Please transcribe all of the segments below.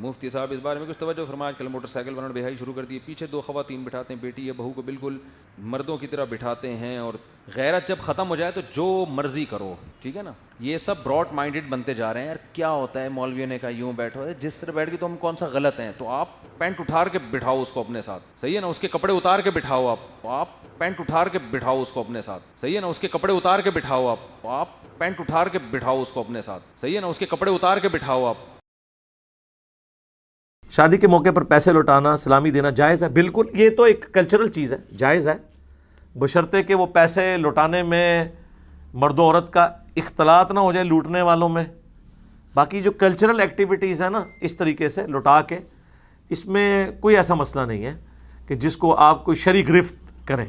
مفتی صاحب اس بارے میں کچھ توجہ فرمائیں. کل موٹر سائیکل والوں نے بہائی شروع کر دی, پیچھے دو خواتین بٹھاتے ہیں, بیٹی یا بہو کو بالکل مردوں کی طرح بٹھاتے ہیں, اور غیرت جب ختم ہو جائے تو جو مرضی کرو, ٹھیک ہے نا. یہ سب براڈ مائنڈڈ بنتے جا رہے ہیں. یار کیا ہوتا ہے مولویوں نے کہا یوں بیٹھو, جس طرح بیٹھ کے تو ہم کون سا غلط ہیں, تو آپ پینٹ اٹھار کے بٹھاؤ اس کو اپنے ساتھ, صحیح ہے نا. اس کے کپڑے اتار کے بٹھاؤ, آپ پینٹ اٹھار کے بٹھاؤ اس کو اپنے ساتھ, صحیح ہے نا. اس کے کپڑے اتار کے بٹھاؤ, آپ پینٹ اٹھار کے بٹھاؤ اس کو اپنے ساتھ, صحیح ہے نا. اس کے کپڑے اتار کے بٹھاؤ. آپ شادی کے موقع پر پیسے لوٹانا, سلامی دینا جائز ہے, بالکل. یہ تو ایک کلچرل چیز ہے, جائز ہے, بشرطے کہ وہ پیسے لوٹانے میں مرد و عورت کا اختلاط نہ ہو جائے لوٹنے والوں میں. باقی جو کلچرل ایکٹیویٹیز ہیں نا, اس طریقے سے لوٹا کے, اس میں کوئی ایسا مسئلہ نہیں ہے کہ جس کو آپ کوئی شرعی گرفت کریں.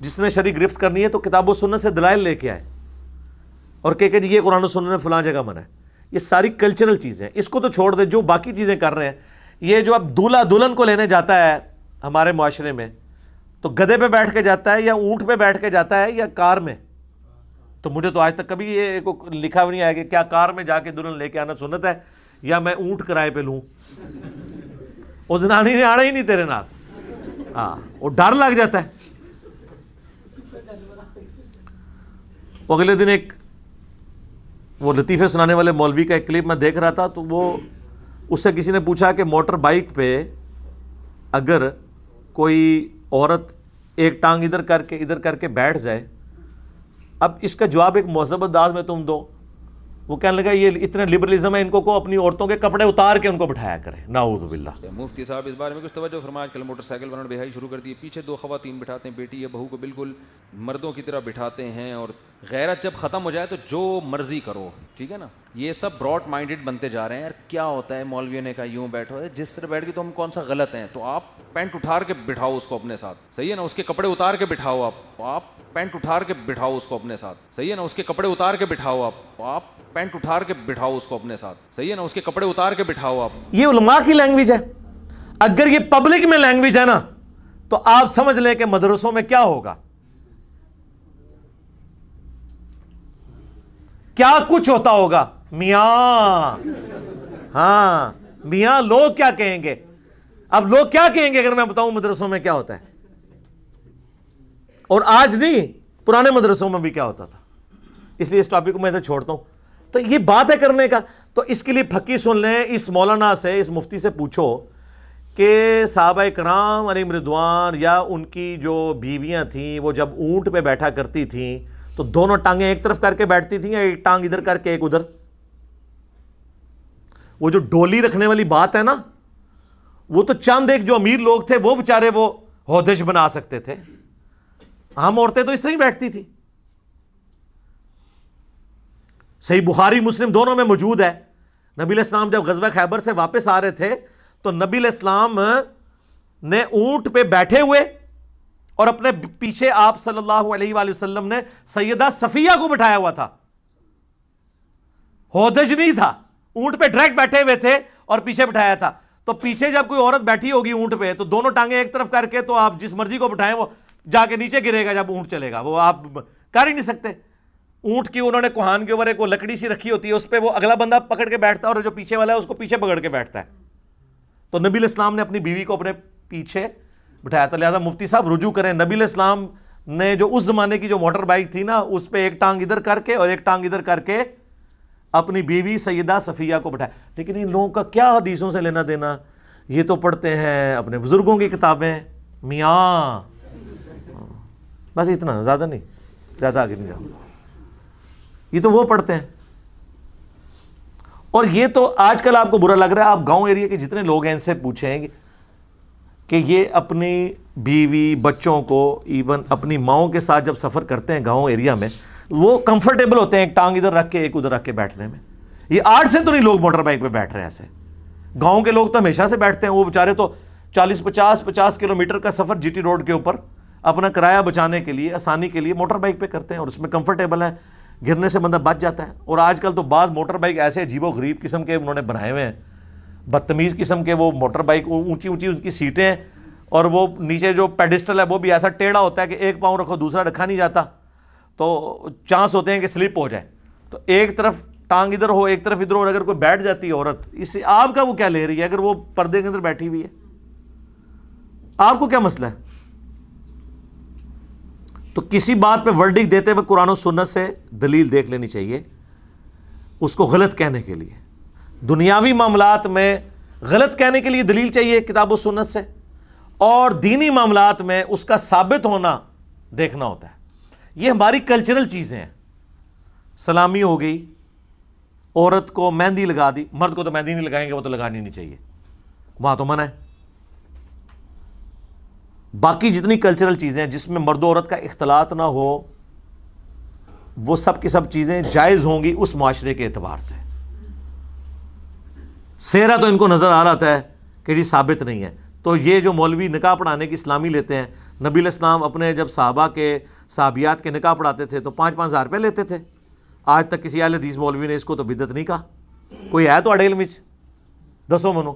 جس نے شرعی گرفت کرنی ہے تو کتاب و سنت سے دلائل لے کے آئے اور کہ جی یہ قرآن و سنت نے فلاں جگہ منع ہے. یہ ساری کلچرل چیزیں, اس کو تو چھوڑ دے. جو باقی چیزیں کر رہے ہیں, یہ جو اب دولہا دلہن کو لینے جاتا ہے ہمارے معاشرے میں, تو گدھے پہ بیٹھ کے جاتا ہے یا اونٹ پہ بیٹھ کے جاتا ہے یا کار میں. تو مجھے تو آج تک کبھی یہ لکھا بھی نہیں آیا کہ کیا کار میں جا کے دلہن لے کے آنا سنت ہے یا میں اونٹ کرائے پہ لوں. وہ زنانی نے آنا ہی نہیں تیرے نال, ہاں وہ ڈر لگ جاتا ہے. اگلے دن ایک وہ لطیفے سنانے والے مولوی کا ایک کلپ میں دیکھ رہا تھا, تو وہ اس سے کسی نے پوچھا کہ موٹر بائک پہ اگر کوئی عورت ایک ٹانگ ادھر کر کے بیٹھ جائے, اب اس کا جواب ایک مہذب انداز میں تم دو. وہ کہنے لگا یہ اتنا لبرلزم ہے ان کو اپنی عورتوں کے کپڑے اتار کے ان کو بٹھایا کرے. نعوذ باللہ. مفتی صاحب اس بارے میں کچھ توجہ فرمائیں. کل موٹر سائیکل والوں نے بہائی شروع کر دی, پیچھے دو خواتین بٹھاتے ہیں, بیٹی یا بہو کو بالکل مردوں کی طرح بٹھاتے ہیں, اور غیرت جب ختم ہو جائے تو جو مرضی کرو, ٹھیک ہے نا. یہ سب براڈ مائنڈڈ بنتے جا رہے ہیں. یار کیا ہوتا ہے مولویوں نے کہا یوں بیٹھو, جس طرح بیٹھ کے تو ہم کون سا غلط ہیں, تو آپ پینٹ اٹھار کے بٹھاؤ اس کو اپنے ساتھ, صحیح ہے نا. اس کے کپڑے اتار کے بٹھاؤ, آپ پینٹ اٹھار کے بٹھاؤ اس کو اپنے ساتھ, صحیح ہے نا. اس کے کپڑے اتار کے بٹھاؤ, آپ پینٹ اٹھار کے بٹھاؤ اس کو اپنے ساتھ, صحیح ہے نا. اس کے کپڑے اتار کے بٹھاؤ. آپ یہ علماء کی لینگویج ہے. اگر یہ پبلک میں لینگویج ہے نا, تو آپ سمجھ لیں کہ مدرسوں میں کیا ہوگا, کیا کچھ ہوتا ہوگا. میاں, ہاں میاں, لوگ کیا کہیں گے. اب لوگ کیا کہیں گے اگر میں بتاؤں مدرسوں میں کیا ہوتا ہے, اور آج نہیں پرانے مدرسوں میں بھی کیا ہوتا تھا. اس لیے اس ٹاپک کو میں ادھر چھوڑتا ہوں. تو یہ بات ہے کرنے کا, تو اس کے لیے پھکی سن لیں. اس مولانا سے, اس مفتی سے پوچھو کہ صحابہ کرام علیہم رضوان یا ان کی جو بیویاں تھیں وہ جب اونٹ پہ بیٹھا کرتی تھیں تو دونوں ٹانگیں ایک طرف کر کے بیٹھتی تھیں یا ایک ٹانگ ادھر کر کے ایک ادھر. وہ جو ڈولی رکھنے والی بات ہے نا, وہ تو چند ایک جو امیر لوگ تھے وہ بےچارے وہ ہودج بنا سکتے تھے. ہم عورتیں تو اس طرح ہی بیٹھتی تھی. صحیح بخاری مسلم دونوں میں موجود ہے. نبی علیہ السلام جب غزوہ خیبر سے واپس آ رہے تھے تو نبی علیہ السلام نے اونٹ پہ بیٹھے ہوئے اور اپنے پیچھے آپ صلی اللہ علیہ وآلہ وسلم نے سیدہ صفیہ کو بٹھایا ہوا تھا. ہودج نہیں تھا, اونٹ پہ ڈائریکٹ بیٹھے ہوئے تھے اور پیچھے بٹھایا تھا. تو پیچھے جب کوئی عورت بیٹھی ہوگی اونٹ پہ تو دونوں ٹانگیں ایک طرف کر کے, تو آپ جس مرضی کو بٹھائیں وہ جا کے نیچے گرے گا جب اونٹ چلے گا. وہ آپ کر ہی نہیں سکتے. اونٹ کی انہوں نے کوہان کے اوپر ایک وہ لکڑی سی رکھی ہوتی ہے, اس پہ وہ اگلا بندہ پکڑ کے بیٹھتا ہے اور جو پیچھے والا ہے اس کو پیچھے پکڑ کے بیٹھتا ہے. تو نبی علیہ السلام نے اپنی بیوی کو اپنے پیچھے بٹھایا تھا. لہٰذا مفتی صاحب رجوع کریں, نبی علیہ السلام نے جو اس زمانے کی جو موٹر بائک تھی نا, اس پہ ایک ٹانگ ادھر کر کے اور ایک ٹانگ ادھر کر کے اپنی بیوی سیدہ صفیہ کو بٹھایا. لیکن ان لوگوں کا کیا حدیثوں سے لینا دینا, یہ تو پڑھتے ہیں اپنے بزرگوں کی کتابیں. میاں بس اتنا, زیادہ نہیں, زیادہ آگے نہیں جاؤ. یہ تو وہ پڑھتے ہیں. اور یہ تو آج کل آپ کو برا لگ رہا ہے, آپ گاؤں ایریا کے جتنے لوگ ہیں ان سے پوچھیں کہ یہ اپنی بیوی بچوں کو ایون اپنی ماؤں کے ساتھ جب سفر کرتے ہیں گاؤں ایریا میں, وہ کمفرٹیبل ہوتے ہیں ایک ٹانگ ادھر رکھ کے ایک ادھر رکھ کے بیٹھنے میں. یہ آج سے تو نہیں لوگ موٹر بائک پہ بیٹھ رہے ہیں ایسے. گاؤں کے لوگ تو ہمیشہ سے بیٹھتے ہیں. وہ بیچارے تو 40-50 کلومیٹر کا سفر جی ٹی روڈ کے اوپر اپنا کرایہ بچانے کے لیے, آسانی کے لیے موٹر بائک پہ کرتے ہیں, اور اس میں کمفرٹیبل ہے, گرنے سے بندہ بچ جاتا ہے. اور آج کل تو بعض موٹر بائک ایسے عجیب و غریب قسم کے انہوں نے بنائے ہوئے ہیں, بدتمیز قسم کے. وہ موٹر بائک اونچی اونچی ان کی سیٹیں ہیں, اور وہ نیچے جو پیڈسٹل ہے وہ بھی ایسا ٹیڑھا ہوتا ہے کہ ایک پاؤں رکھو دوسرا رکھا نہیں جاتا, تو چانس ہوتے ہیں کہ سلپ ہو جائے. تو ایک طرف ٹانگ ادھر ہو ایک طرف ادھر ہو, اگر کوئی بیٹھ جاتی ہے عورت, اس سے آپ کا وہ کیا لے رہی ہے؟ اگر وہ پردے کے اندر بیٹھی ہوئی ہے آپ کو کیا مسئلہ ہے؟ تو کسی بات پہ ورڈکٹ دیتے ہوئے قرآن و سنت سے دلیل دیکھ لینی چاہیے اس کو غلط کہنے کے لیے. دنیاوی معاملات میں غلط کہنے کے لیے دلیل چاہیے کتاب و سنت سے, اور دینی معاملات میں اس کا ثابت ہونا دیکھنا ہوتا ہے. یہ ہماری کلچرل چیزیں ہیں. سلامی ہو گئی, عورت کو مہندی لگا دی, مرد کو تو مہندی نہیں لگائیں گے, وہ تو لگانی نہیں چاہیے, وہاں تو منع ہے. باقی جتنی کلچرل چیزیں ہیں جس میں مرد و عورت کا اختلاط نہ ہو, وہ سب کی سب چیزیں جائز ہوں گی اس معاشرے کے اعتبار سے. سیرا تو ان کو نظر آ رہا ہے کہ جی ثابت نہیں ہے. تو یہ جو مولوی نکاح پڑھانے کی اسلامی لیتے ہیں, نبی علیہ السلام اپنے جب صحابہ کے صحابیات کے نکاح پڑھاتے تھے تو 5-5 ہزار روپے لیتے تھے. آج تک کسی اہل حدیث مولوی نے اس کو تو بدعت نہیں کہا. کوئی ہے تو اڑیل مچ دسو منو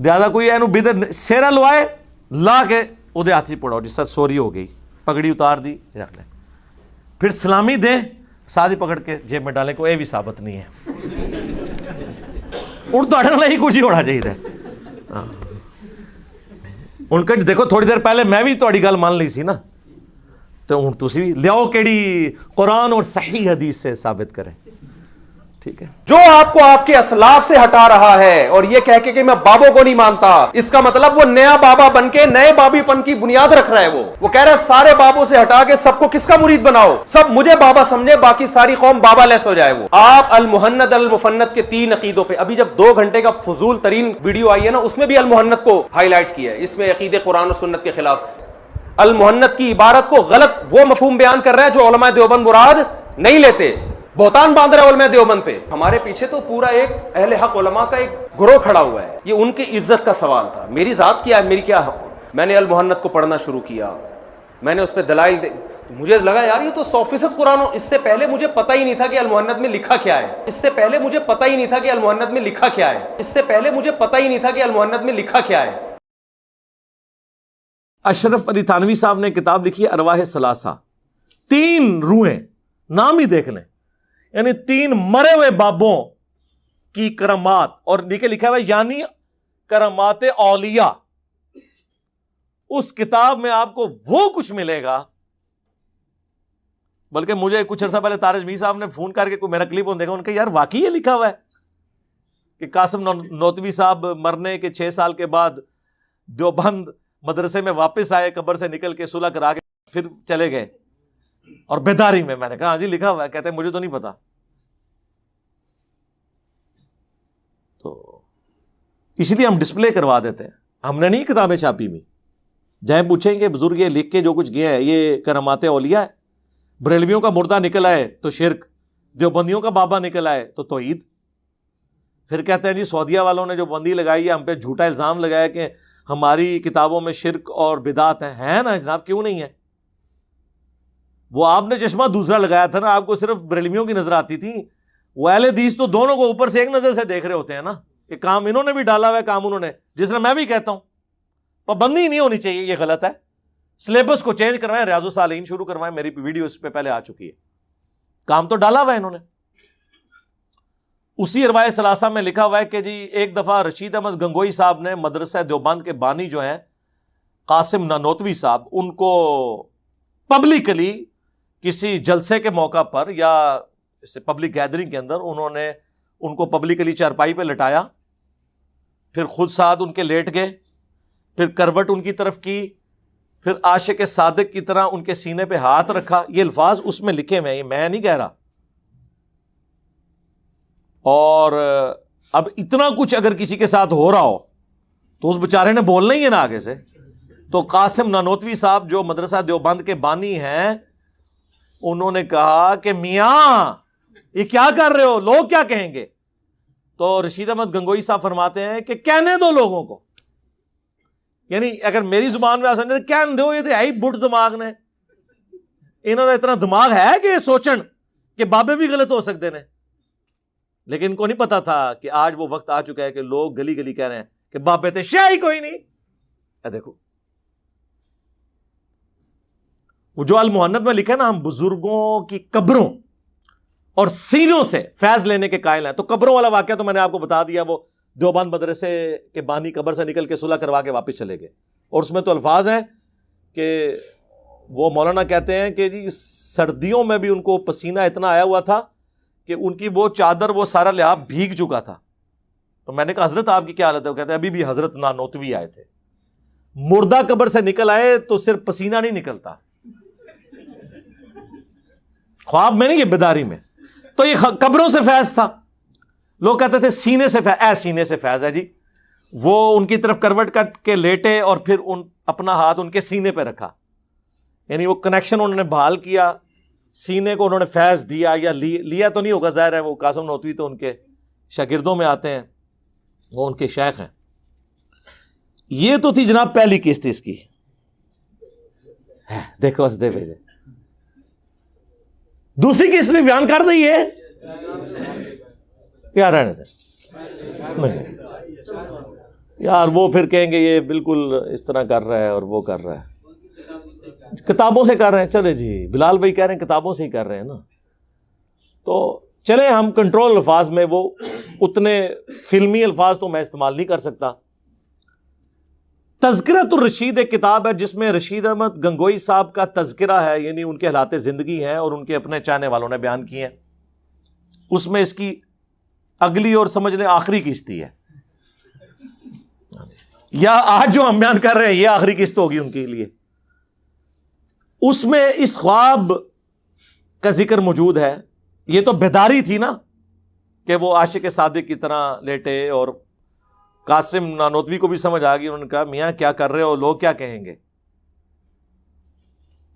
زیادہ کوئی ہے بدعت سیرا لوائے لا کے وہ ہاتھ سے پڑاؤ, جس سے سوری ہو گئی, پگڑی اتار دی, رکھ لیں, پھر سلامی دیں, ساتھ ہی پکڑ کے جیب میں ڈالیں, کو یہ بھی ثابت نہیں ہے. ان تو اڑنا ہی کچھ ہی ہونا چاہیے. ان کا دیکھو تھوڑی دیر پہلے میں بھی تھوڑی گل مان لی سی نا, تو ہوں تسی بھی لیاؤ کیڑی قرآن اور صحیح حدیث سے ثابت کریں. ٹھیک ہے, جو آپ کو آپ کے اسلاف سے ہٹا رہا ہے اور یہ کہہ کے کہ میں بابوں کو نہیں مانتا, اس کا مطلب وہ نیا بابا بن کے نئے بابی پن کی بنیاد رکھ رہا ہے. وہ کہہ رہا ہے سارے بابوں سے ہٹا کے سب کو کس کا مرید بناؤ, سب مجھے بابا سمجھے, باقی ساری قوم بابا لیس ہو جائے. وہ آپ المحند المفند کے 3 عقیدوں پہ ابھی جب 2 گھنٹے کا فضول ترین ویڈیو آئی ہے نا, اس میں بھی المحند کو ہائی لائٹ کیا ہے. اس میں عقیدے قرآن و سنت کے خلاف المحند کی عبارت کو غلط وہ مفہوم بیان کر رہے ہیں جو علماء دیوبند مراد نہیں لیتے. بہتان باندھ رہے علماء دیوبند پہ. ہمارے پیچھے تو پورا ایک اہل حق علماء کا ایک گروہ کھڑا ہوا ہے. یہ ان کی عزت کا سوال تھا. میری ذات کیا ہے, میری کیا حق. میں نے المحند کو پڑھنا شروع کیا, میں نے اس پہ دلائل مجھے لگا یار یہ تو 100% قرآن. اس سے پہلے مجھے پتہ ہی نہیں تھا کہ المحند میں لکھا کیا ہے. اس سے پہلے مجھے پتہ ہی نہیں تھا کہ المحند میں لکھا کیا ہے. اس سے پہلے مجھے پتہ ہی نہیں تھا کہ المحند میں لکھا کیا ہے. اشرف علی تھانوی صاحب نے کتاب لکھی ہے ارواح ثلاثہ, 3 روحیں, نام ہی دیکھ لیں, یعنی 3 مرے ہوئے بابوں کی کرامات, اور نیچے لکھا ہوا ہے یعنی کرامات اولیاء. اس کتاب میں آپ کو وہ کچھ ملے گا. بلکہ مجھے کچھ عرصہ پہلے تارج می صاحب نے فون کر کے کوئی میرا کلپ دیکھا, ان کا یار واقعی یہ لکھا ہوا ہے کہ قاسم نوتوی صاحب مرنے کے 6 سال کے بعد دیوبند مدرسے میں واپس آئے, قبر سے نکل کے صلح کرا کے پھر چلے گئے, اور بیداری میں. نے کہا ہاں جی لکھا ہوا ہے. کہتے ہیں مجھے تو نہیں پتا. تو اس لیے ہم ڈسپلے کروا دیتے ہیں, ہم نے نہیں کتابیں چھاپی ہوئی. جائیں پوچھیں گے بزرگ یہ لکھ کے جو کچھ گیا ہے یہ کرامات اولیاء ہے. بریلویوں کا مردہ نکل آئے تو شرک, دیوبندیوں کا بابا نکل آئے تو توحید. پھر کہتے ہیں جی سعودیہ والوں نے جو بندی لگائی ہے, ہم پہ جھوٹا الزام لگایا کہ ہماری کتابوں میں شرک اور بدعت ہیں نا جناب, کیوں نہیں ہے؟ وہ آپ نے چشمہ دوسرا لگایا تھا نا, آپ کو صرف بریلویوں کی نظر آتی تھی. وہ اہل حدیث تو دونوں کو اوپر سے ایک نظر سے دیکھ رہے ہوتے ہیں نا, کہ کام انہوں نے بھی ڈالا ہوا ہے, کام انہوں نے, جس طرح میں بھی کہتا ہوں پابندی نہیں ہونی چاہیے, یہ غلط ہے. سلیبس کو چینج کروائیں, ریاض الصالحین شروع کروائیں, میری ویڈیو اس پہ پہلے آ چکی ہے. کام تو ڈالا ہوا ہے انہوں نے. اسی ارواح ثلاثہ میں لکھا ہوا ہے کہ جی ایک دفعہ رشید احمد گنگوئی صاحب نے مدرسہ دیوبند کے بانی جو ہیں قاسم نانوتوی صاحب, ان کو پبلکلی کسی جلسے کے موقع پر یا پبلک گیدرنگ کے اندر انہوں نے ان کو پبلکلی چارپائی پہ لٹایا, پھر خود ساتھ ان کے لیٹ گئے, پھر کروٹ ان کی طرف کی, پھر عاشق صادق کی طرح ان کے سینے پہ ہاتھ رکھا. یہ الفاظ اس میں لکھے ہوئے ہیں, یہ میں نہیں کہہ رہا. اور اب اتنا کچھ اگر کسی کے ساتھ ہو رہا ہو تو اس بیچارے نے بولنا ہی ہے نا آگے سے. تو قاسم نانوتوی صاحب جو مدرسہ دیوبند کے بانی ہیں, انہوں نے کہا کہ میاں یہ کیا کر رہے ہو, لوگ کیا کہیں گے؟ تو رشید احمد گنگوئی صاحب فرماتے ہیں کہ کہنے دو لوگوں کو. یعنی اگر میری زبان میں آسان کہنے دو, یہ تو ہے ہی بٹ دماغ نے, انہوں نے اتنا دماغ ہے کہ یہ سوچن کہ بابے بھی غلط ہو سکتے ہیں. لیکن ان کو نہیں پتا تھا کہ آج وہ وقت آ چکا ہے کہ لوگ گلی گلی کہہ رہے ہیں کہ بابے تھے, شاہی کوئی نہیں. دیکھو وہ جو المہند میں لکھا ہے نا، ہم بزرگوں کی قبروں اور سینوں سے فیض لینے کے قائل ہیں. تو قبروں والا واقعہ تو میں نے آپ کو بتا دیا، وہ دیوبند مدرسے کے بانی قبر سے نکل کے صلح کروا کے واپس چلے گئے. اور اس میں تو الفاظ ہیں کہ وہ مولانا کہتے ہیں کہ جی سردیوں میں بھی ان کو پسینہ اتنا آیا ہوا تھا کہ ان کی وہ چادر، وہ سارا لحاف بھیگ چکا تھا. تو میں نے کہا حضرت آپ کی کیا حالت ہے؟ وہ کہتے ہیں ابھی بھی حضرت نانوتوی آئے تھے، مردہ قبر سے نکل آئے تو صرف پسینہ نہیں نکلتا، خواب میں نہیں، یہ بیداری میں. تو یہ قبروں سے فیض تھا. لوگ کہتے تھے سینے سے فیض، سینے سے فیض ہے جی. وہ ان کی طرف کروٹ کٹ کے لیٹے اور پھر اپنا ہاتھ ان کے سینے پہ رکھا، یعنی وہ کنیکشن انہوں نے بحال کیا، سینے کو انہوں نے فیض دیا. یا لیا تو نہیں ہوگا، ظاہر ہے وہ قاسم نوتوی تو ان کے شاگردوں میں آتے ہیں، وہ ان کے شیخ ہیں. یہ تو تھی جناب پہلی قسط اس کی. دیکھو اس دے بھیجے دوسری قسط بھی بیان کر دی ہے یار، رہنے دیں. نہیں یار، وہ پھر کہیں گے یہ بالکل اس طرح کر رہا ہے اور وہ کر رہا ہے، کتابوں سے کر رہے ہیں. چلے جی، بلال بھائی کہہ رہے ہیں کتابوں سے ہی کر رہے ہیں نا، تو چلے ہم کنٹرول الفاظ میں، وہ اتنے فلمی الفاظ تو میں استعمال نہیں کر سکتا. تذکرۃ الرشید ایک کتاب ہے جس میں رشید احمد گنگوئی صاحب کا تذکرہ ہے، یعنی ان کے حالات زندگی ہیں اور ان کے اپنے چاہنے والوں نے بیان کیے ہیں. اس میں اس کی اگلی اور سمجھ لیں آخری قسط ہے، یا آج جو ہم بیان کر رہے ہیں یہ آخری قسط ہوگی ان کے لیے. اس میں اس خواب کا ذکر موجود ہے. یہ تو بیداری تھی نا کہ وہ عاشق صادق کی طرح لیٹے، اور قاسم نانوتوی کو بھی سمجھ آ گئی. انہوں نے کہا میاں کیا کر رہے ہو، لوگ کیا کہیں گے.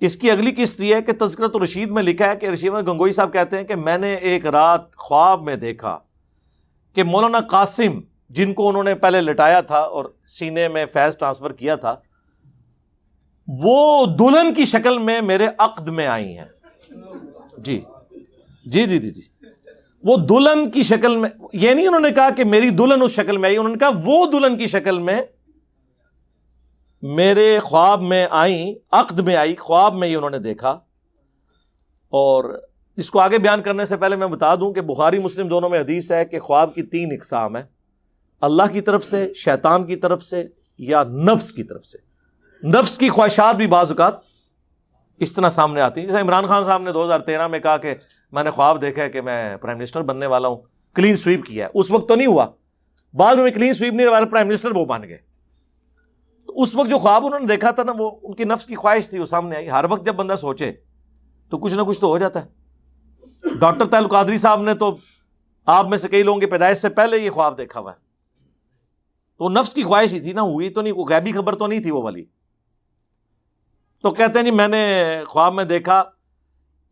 اس کی اگلی قسط یہ ہے کہ تذکرۃ الرشید میں لکھا ہے کہ رشید احمد گنگوئی صاحب کہتے ہیں کہ میں نے ایک رات خواب میں دیکھا کہ مولانا قاسم، جن کو انہوں نے پہلے لٹایا تھا اور سینے میں فیض ٹرانسفر کیا تھا، وہ دلہن کی شکل میں میرے عقد میں آئی ہیں. جی جی جی جی جی، وہ دلہن کی شکل میں، یہ نہیں انہوں نے کہا کہ میری دلہن اس شکل میں آئی، انہوں نے کہا وہ دلہن کی شکل میں میرے خواب میں آئیں، عقد میں آئی، خواب میں ہی انہوں نے دیکھا. اور اس کو آگے بیان کرنے سے پہلے میں بتا دوں کہ بخاری مسلم دونوں میں حدیث ہے کہ خواب کی 3 اقسام ہیں: اللہ کی طرف سے، شیطان کی طرف سے، یا نفس کی طرف سے. نفس کی خواہشات بھی بعض اوقات اس طرح سامنے آتی ہیں. جیسے عمران خان صاحب نے 2013 میں کہا کہ میں نے خواب دیکھا ہے کہ میں پرائم منسٹر بننے والا ہوں، کلین سویپ کیا ہے. اس وقت تو نہیں ہوا، بعد میں کلین سویپ نہیں ہوا، پرائم منسٹر وہ بن گئے. تو اس وقت جو خواب انہوں نے دیکھا تھا نا، وہ ان کی نفس کی خواہش تھی، وہ سامنے آئی. ہر وقت جب بندہ سوچے تو کچھ نہ کچھ تو ہو جاتا ہے. ڈاکٹر طاہر القادری صاحب نے تو آپ میں سے کئی لوگوں کی پیدائش سے پہلے یہ خواب دیکھا ہوا ہے. تو نفس کی خواہش ہی تھی نا، ہوئی تو نہیں، کوئی غیبی خبر تو نہیں تھی وہ والی. تو کہتے ہیں جی میں نے خواب میں دیکھا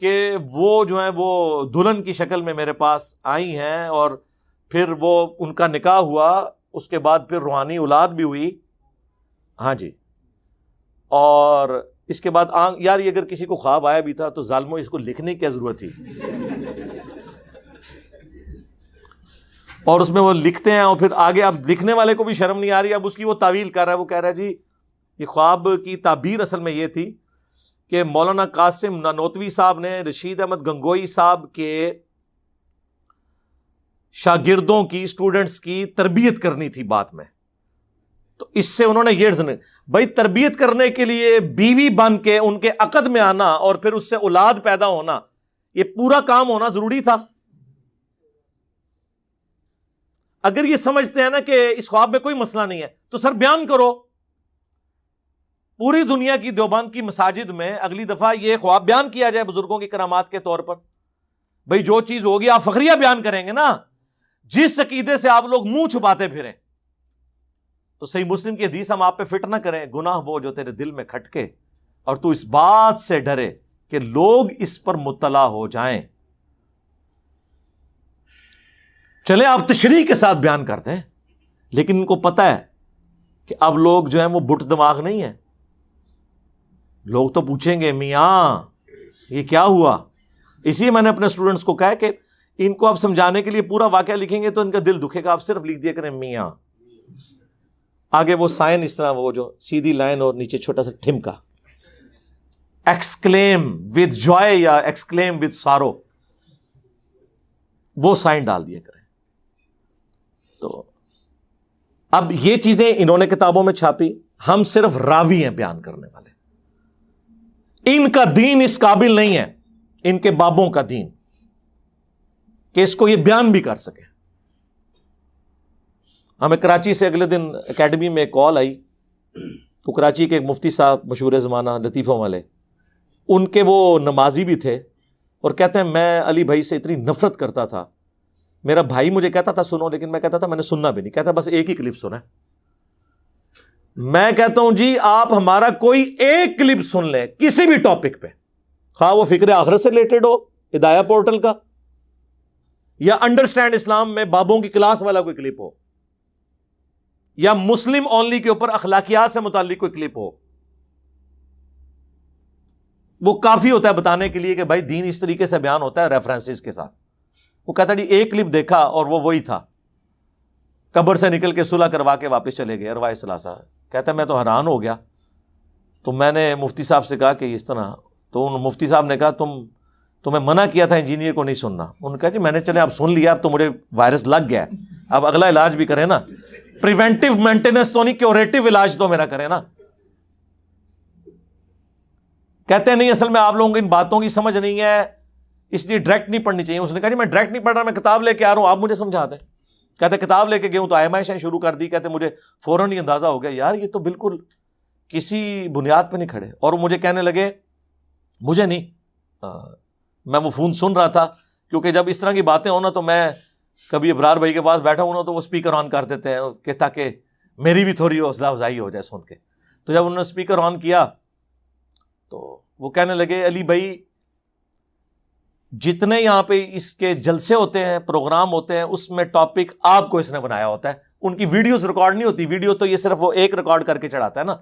کہ وہ جو ہیں وہ دلہن کی شکل میں میرے پاس آئی ہیں، اور پھر وہ ان کا نکاح ہوا، اس کے بعد پھر روحانی اولاد بھی ہوئی. ہاں جی. اور اس کے بعد یار یہ اگر کسی کو خواب آیا بھی تھا تو ظالموں اس کو لکھنے کی کیا ضرورت تھی. اور اس میں وہ لکھتے ہیں، اور پھر آگے اب لکھنے والے کو بھی شرم نہیں آ رہی، اب اس کی وہ تعویل کر رہا ہے. وہ کہہ رہا ہے جی یہ خواب کی تعبیر اصل میں یہ تھی کہ مولانا قاسم نانوتوی صاحب نے رشید احمد گنگوئی صاحب کے شاگردوں کی، اسٹوڈنٹس کی تربیت کرنی تھی بات میں. تو اس سے انہوں نے یہ بھائی تربیت کرنے کے لیے بیوی بن کے ان کے عقد میں آنا اور پھر اس سے اولاد پیدا ہونا، یہ پورا کام ہونا ضروری تھا. اگر یہ سمجھتے ہیں نا کہ اس خواب میں کوئی مسئلہ نہیں ہے تو سر بیان کرو. پوری دنیا کی دیوبند کی مساجد میں اگلی دفعہ یہ خواب بیان کیا جائے بزرگوں کی کرامات کے طور پر. بھئی جو چیز ہوگی آپ فخریہ بیان کریں گے نا. جس عقیدے سے آپ لوگ منہ چھپاتے پھریں تو صحیح مسلم کی حدیث ہم آپ پہ فٹ نہ کریں. گناہ وہ جو تیرے دل میں کھٹکے اور تو اس بات سے ڈرے کہ لوگ اس پر مطلع ہو جائیں. چلے آپ تشریح کے ساتھ بیان کرتے ہیں، لیکن ان کو پتا ہے کہ اب لوگ جو ہیں وہ بٹ دماغ نہیں ہے. لوگ تو پوچھیں گے میاں یہ کیا ہوا. اسی میں نے اپنے اسٹوڈنٹس کو کہا کہ ان کو آپ سمجھانے کے لیے پورا واقعہ لکھیں گے تو ان کا دل دکھے گا. آپ صرف لکھ دیا کریں میاں، آگے وہ سائن اس طرح، وہ جو سیدھی لائن اور نیچے چھوٹا سا ٹھمکا. ایکسکلیم ود جوائے یا ایکسکلیم ود سارو، وہ سائن ڈال دیا کریں. تو اب یہ چیزیں انہوں نے کتابوں میں چھاپی، ہم صرف راوی ہیں بیان کرنے والے. ان کا دین اس قابل نہیں ہے، ان کے بابوں کا دین، کہ اس کو یہ بیان بھی کر سکے. ہمیں کراچی سے اگلے دن اکیڈمی میں ایک کال آئی، تو کراچی کے ایک مفتی صاحب مشہور زمانہ لطیفوں والے، ان کے وہ نمازی بھی تھے، اور کہتے ہیں میں علی بھائی سے اتنی نفرت کرتا تھا، میرا بھائی مجھے کہتا تھا سنو، لیکن میں کہتا تھا میں نے سننا بھی نہیں. کہتا بس ایک ہی کلپ سنا. میں کہتا ہوں جی آپ ہمارا کوئی ایک کلپ سن لیں کسی بھی ٹاپک پہ، خواہ وہ فکر آخرت سے ریلیٹڈ ہو ہدایہ پورٹل کا، یا انڈرسٹینڈ اسلام میں بابوں کی کلاس والا کوئی کلپ ہو، یا مسلم اونلی کے اوپر اخلاقیات سے متعلق کوئی کلپ ہو، وہ کافی ہوتا ہے بتانے کے لیے کہ بھائی دین اس طریقے سے بیان ہوتا ہے ریفرنسز کے ساتھ. وہ کہتا جی ایک کلپ دیکھا اور وہ وہی تھا، قبر سے نکل کے صلح کروا کے واپس چلے گئے ارواح ثلاثہ. کہتا ہے میں تو حیران ہو گیا. تو میں نے مفتی صاحب سے کہا کہ اس طرح، تو ان مفتی صاحب نے کہا تمہیں منع کیا تھا انجینئر کو نہیں سننا. انہوں نے کہا جی میں نے چلے اب سن لیا، اب تو مجھے وائرس لگ گیا ہے، اب اگلا علاج بھی کریں نا، پریونٹیو مینٹیننس تو نہیں، کیوریٹو علاج تو میرا کریں نا. کہتے ہیں نہیں اصل میں آپ لوگوں کو ان باتوں کی سمجھ نہیں ہے، اس لیے ڈائریکٹ نہیں پڑھنی چاہیے. اس نے کہا جی میں ڈائریکٹ نہیں پڑھ رہا، میں کتاب لے کے آ رہا ہوں، آپ مجھے سمجھا دیں. کہتے کتاب لے کے گئے ہوں تو آئمائشیں شروع کر دی. کہتے مجھے فوراً ہی اندازہ ہو گیا یار یہ تو بالکل کسی بنیاد پہ نہیں کھڑے. اور مجھے کہنے لگے مجھے نہیں، میں وہ فون سن رہا تھا، کیونکہ جب اس طرح کی باتیں ہوں نا تو میں کبھی ابرار بھائی کے پاس بیٹھا ہوں نا تو وہ اسپیکر آن کر دیتے ہیں کہ تاکہ میری بھی تھوڑی حوصلہ افزائی ہو جائے سن کے. تو جب انہوں نے اسپیکر آن کیا تو وہ کہنے لگے علی بھائی جتنے یہاں پہ اس کے جلسے ہوتے ہیں، پروگرام ہوتے ہیں، اس میں ٹاپک آپ کو اس نے بنایا ہوتا ہے. ان کی ویڈیوز ریکارڈ نہیں ہوتی، ویڈیو تو یہ صرف وہ ایک ریکارڈ کر کے چڑھاتا ہے نا،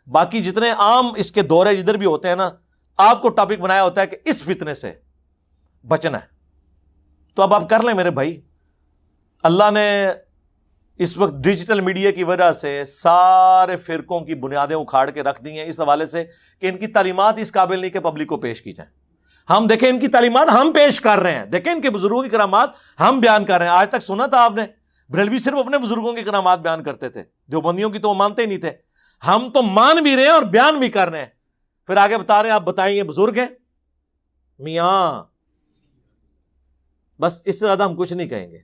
باقی جتنے عام اس کے دورے جدھر بھی ہوتے ہیں نا، آپ کو ٹاپک بنایا ہوتا ہے کہ اس فتنے سے بچنا ہے. تو اب آپ کر لیں میرے بھائی، اللہ نے اس وقت ڈیجیٹل میڈیا کی وجہ سے سارے فرقوں کی بنیادیں اکھاڑ کے رکھ دی ہیں اس حوالے سے کہ ان کی تعلیمات اس قابل نہیں کہ پبلک کو پیش کی جائیں. ہم دیکھیں ان کی تعلیمات ہم پیش کر رہے ہیں، دیکھیں ان کے بزرگوں کی کرامات ہم بیان کر رہے ہیں. آج تک سنا تھا آپ نے بریلوی صرف اپنے بزرگوں کی کرامات بیان کرتے تھے، دیوبندیوں کی تو وہ مانتے ہی نہیں تھے. ہم تو مان بھی رہے ہیں اور بیان بھی کر رہے ہیں. پھر آگے بتا رہے ہیں آپ بتائیں یہ بزرگ ہیں میاں، بس اس سے زیادہ ہم کچھ نہیں کہیں گے.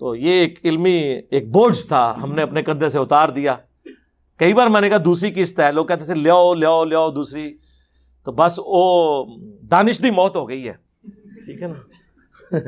تو یہ ایک علمی ایک بوجھ تھا، ہم نے اپنے کندھے سے اتار دیا. کئی بار میں نے کہا دوسری قسط ہے، لوگ کہتے تھے لیاؤ دوسری، تو بس وہ دانش دی موت ہو گئی ہے. ٹھیک ہے نا.